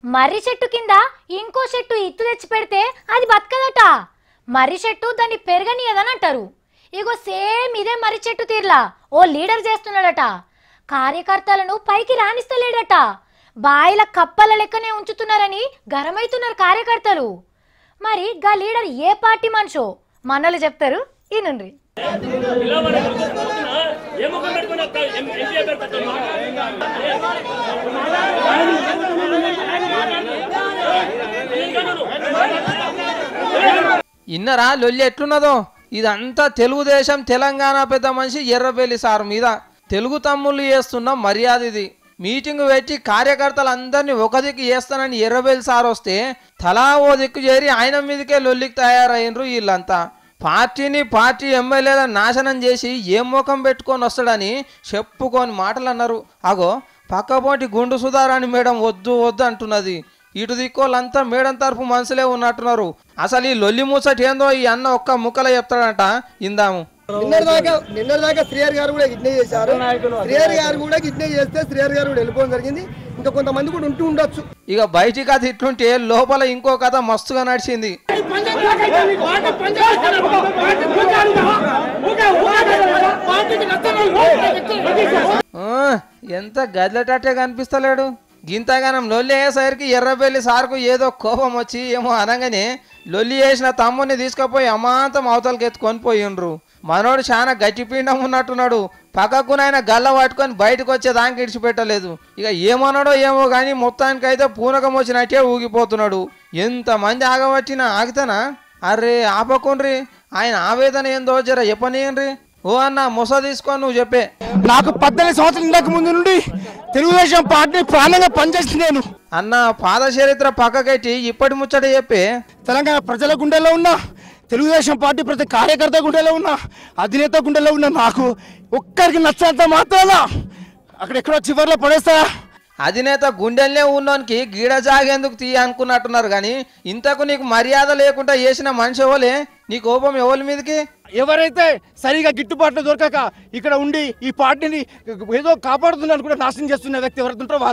మర్రి చెట్టు కింద ఇంకో చెట్టు ఇత్తు తెచ్చి పెడితే అది బతకదట. మర్రి చెట్టు దాన్ని పెరగనియదని అంటారు. ఇగో సేమ్ ఇదే మర్రి చెట్టు తీర్లా ఓ లీడర్ చేస్తున్నాడట. కార్యకర్తలను పైకి రాణిస్తలేడట. బాయిల కప్పల లెక్కనే ఉంచుతున్నారని గరమైతున్నారు కార్యకర్తలు. మరి గా లీడర్ ఏ పార్టీ మనిషో మనోళ్ళు చెప్తారు. ఈనుండ్రి. ఇన్నరా లొల్లి ఎట్లున్నదో. ఇదంతా తెలుగుదేశం తెలంగాణ పెద్ద మనిషి ఎర్రబెల్లి సార్ మీద తెలుగు తమ్ముళ్ళు చేస్తున్న మర్యాద ఇది. మీటింగ్ పెట్టి కార్యకర్తలందరినీ ఒక దిక్కు చేస్తానని ఎర్రబెల్లి సార్ వస్తే తలా ఓ దిక్కు చేరి ఆయన మీదకే లొల్లికి తయారైనరు వీళ్ళంతా. పార్టీ ఎమ్మెల్యేలను నాశనం చేసి ఏం ముఖం పెట్టుకొని వస్తాడని చెప్పుకొని మాటలు అన్నారు. అగో పక్కపోటి గుండు సుధారాణి మేడం వద్దు వద్దు అంటున్నది. ఇటు దిక్కోళ్ళంతా మేడం తరపు మనసులే ఉన్నట్టున్నారు. అసలు ఈ లొల్లి ముచ్చట ఏందో ఈ అన్న ఒక్క ముక్కలో చెప్తాడంట. ఇందాము. నిన్నటిదాకా శ్రీహరి గారు కూడా కిడ్నీ చేశారు. శ్రీహరి గారు కూడా కిడ్నీ చేస్తే శ్రీహరి గారు కూడా వెళ్ళిపోవడం జరిగింది. ఇంకా కొంతమంది కూడా ఉంటూ ఉండొచ్చు. ఇక బయటి కథ ఇట్లుంటే లోపల ఇంకో కథ మస్తుగా నడిచింది. ఎంత గదిలేటట్టే కనిపిస్తలేడు. గింతగానం లొల్లి అయ్యేసరికి ఎర్రబెల్లి సార్కు ఏదో కోపం వచ్చి ఏమో అనగానే లొల్లి చేసిన తమ్ముడిని తీసుకుపోయి అమాంతం అవతలకి ఎత్తుకొని పోయిండ్రు. మనోడు చాలా గట్టిపిండం ఉన్నట్టున్నాడు. పక్కకునైనా గల్ల పట్టుకొని బయటకు వచ్చేదానికి ఇడిచిపెట్టలేదు. ఇక ఏమన్నాడో ఏమో కానీ మొత్తానికైతే పూనకం వచ్చినట్టే ఊగిపోతున్నాడు. ఎంతమంది ఆగవచ్చినా ఆగితేనా? అర్రే ఆపకుండ్రి, ఆయన ఆవేదన ఏందో జర చెప్పనీయండ్రి. ఓ అన్న మొస తీసుకొని నువ్వు చెప్పే. నాకు 18 సంవత్సరాల ఇంతకు ముందు నుండి తెలుగుదేశం పార్టీ ప్రాణంగా పనిచేసింది నేను. అన్న పాద చరిత్ర పక్కకెట్టి ఇప్పటి ముచ్చట చెప్పే. తెలంగాణ ప్రజల గుండెల్లో ఉన్నా, తెలుగుదేశం పార్టీ ప్రతి కార్యకర్త గుండెలో ఉన్నా, అధినేత గుండెలో ఉన్నా, నాకు ఒక్కరికి నచ్చినంత మాత్రాన అక్కడెక్కడో చివరిలో పడేస్తా. అధినేత గుండెల్నే ఉన్నోనికి గీడ జాగేందుకు తీయ అనుకున్నట్టున్నారు. కానీ ఇంతకు నీకు మర్యాద లేకుండా చేసిన మనిషి ఎవలే? నీ కోపం ఎవరి మీదకి? ఎవరైతే సరిగా గిట్టుబాట్లు దొరకక ఇక్కడ ఉండి ఈ పార్టీని ఏదో కాపాడుతున్నారు కూడా నాశనం చేస్తున్న వ్యక్తి ఎవరైతే ఉంటారో